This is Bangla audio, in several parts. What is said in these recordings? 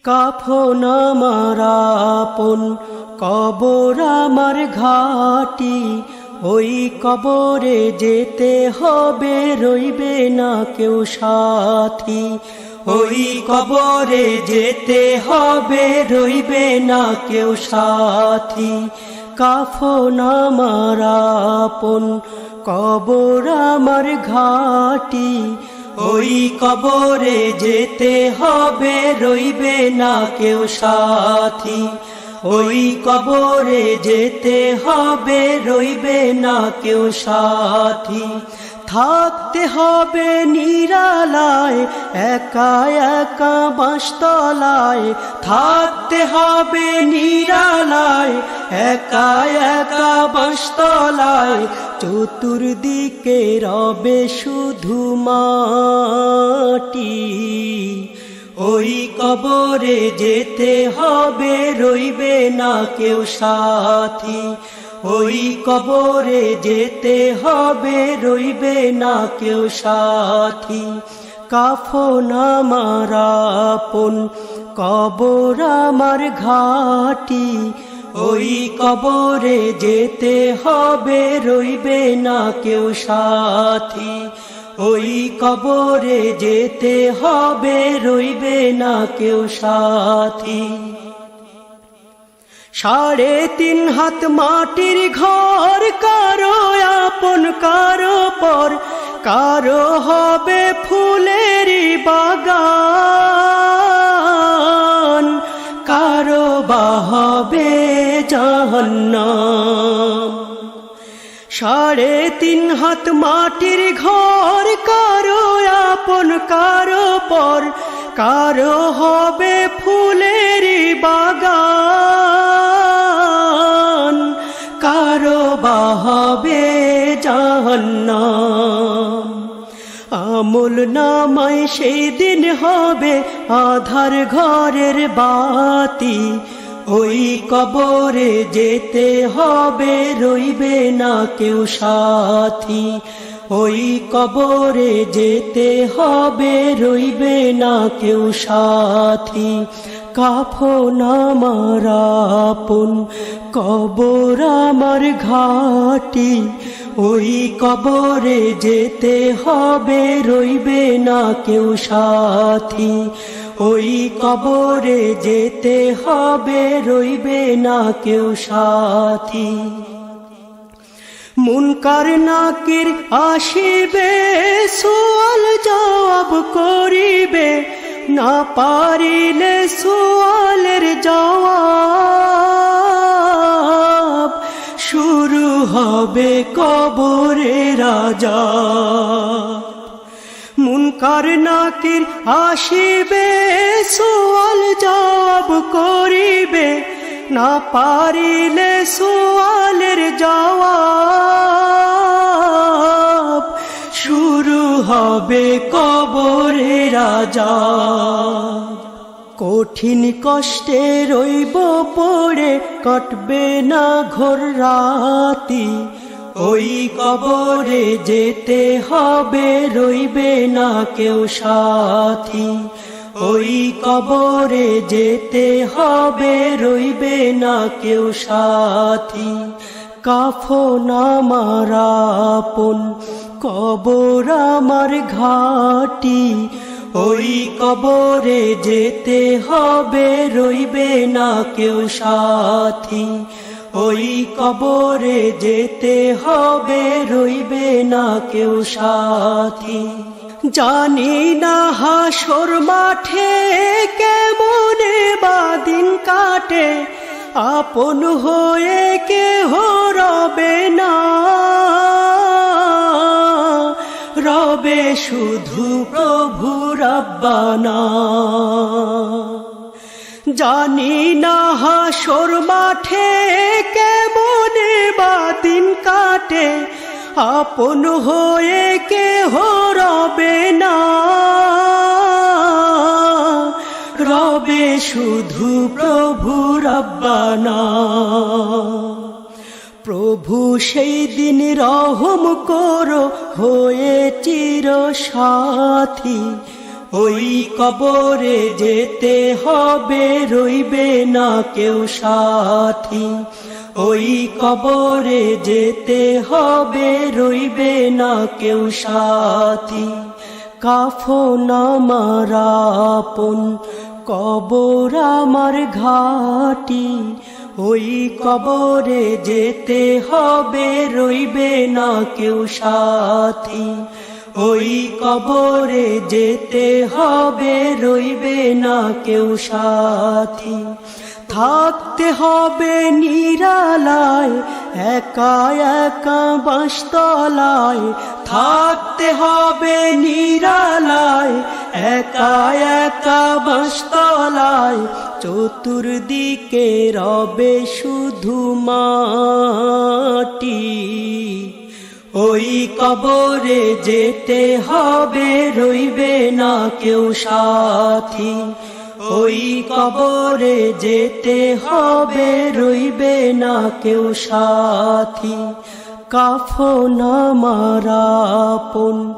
কাফন আমার আপন, কবর আমার ঘাটি, ওই কবরে যেতে হবে, রইবে না কেউ সাথী। ওই কবরে যেতে হবে, রইবে না কেউ সাথী। কাফন আমার আপন, কবর আমার ঘাটি, ওই কবরে যেতে হবে, রইবে না কেউ সাথী। ওই কবরে যেতে হবে, রইবে না কেউ সাথী। থাকতে হবে নিরালায়, একা একা বাঁশতলায়। থাকতে হবে নিরালায়, একা একা বাঁশতলায়। চতুর্দিকে রবে শুধু মাটি, ওই কবরে যেতে হবে, রইবে না কেউ সাথী। ওই কবরে যেতে হবে, রইবে না কেউ সাথী। কাফন আমার আপন, কবর আমার ঘাটি, ওই কবরে যেতে হবে, রইবে না কেউ সাথী। ওই কবরে যেতে হবে, রইবে না কেউ সাথী। 3.5 হাত মাটির ঘর, কারো আপন কারো পর। কারো হবে ফুলেরই বাগান, কারো বা হবে জাহান্নাম। 3.5 হাত মাটির ঘর, কারো আপন কারো পর। কারো হবে ফুলেরই বাগান, কারো বা হবে জাহান্নাম। আমল নামায় সেই দিন হবে আধার ঘরের বাতি, ওই কবরে যেতে হবে, রইবে না কেউ সাথী। ওই কবরে যেতে হবে, রইবে না কেউ সাথী। কাফন আমার আপন, কবর আমার ঘাটি, ওই কবরে যেতে হবে, রইবে না কেউ সাথী। ওই কবরে যেতে হবে, রইবে না কেউ সাথী। মুনকার নাকির আসিবে, সুয়াল জবাব করিবে। না পারিলে সুয়ালের জবাব, শুরু হবে কবরের আযাব। মুনকার নাকির আসিবে, সুয়াল জবাব করিবে। না পারিলে সুয়ালের জবাব, শুরু হবে কবরের আযাব। কঠিন কষ্টে রইব পড়ে, কাটবে না ঘোর রাতি। ওই কবরে যেতে হবে, রইবে না কেউ সাথী। ওই কবরে যেতে হবে, রইবে না কেউ সাথী। কাফন আমার আপন, কবর আমার ঘাটি, ওই কবরে যেতে হবে, রইবে না কেউ সাথী। ওই কবরে যেতে হবে, রইবে না কেউ সাথী। জানি না হাসর মাঠে কেমনে বাদিন কাটে, আপন হয়ে কেহ রবে না, রবে শুধু প্রভু রব্বানা। জানি না হাসর মাঠে কেমনে বাদিন কাটে, আপন হয়ে কেহ রবে না, রবে শুধু প্রভু রব্বানা। প্রভু সেই দিন রহম করো হয়ে চির সাথী, ওই কবরে যেতে হবে, রইবে না কেউ সাথী। ওই কবরে যেতে হবে, রইবে না কেউ সাথী। কাফন আমার আপন, কবর আমার ঘাটি। ওই কবরে যেতে হবে, রইবে না কেউ সাথী। ওই কবরে যেতে হবে, রইবে না কেউ সাথী। থাকতে হবে নিরালায়, একা একা বাঁশতলায়। থাকতে হবে নিরালায়, একা একা বাঁশতলায়। চতুর্দিকে রবে শুধু মাটি। ওই কবরে যেতে হবে, রইবে না কেউ সাথী। ওই কবরে যেতে হবে, রইবে না কেউ সাথী। কাফন আমার আপন,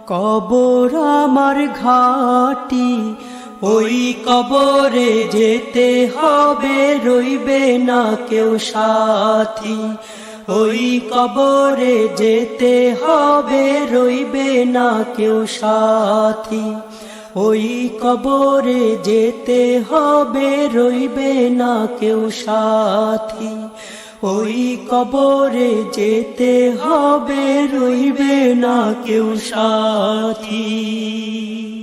কবর আমার ঘাটি। ওই কবরে যেতে হবে, রইবে না কেউ সাথী। ওই কবরে যেতে হবে, রইবে না কেউ সাথী। ওই কবরে যেতে হবে, রইবে না কেউ সাথী। ওই কবরে যেতে হবে, রইবে না কেউ সাথী।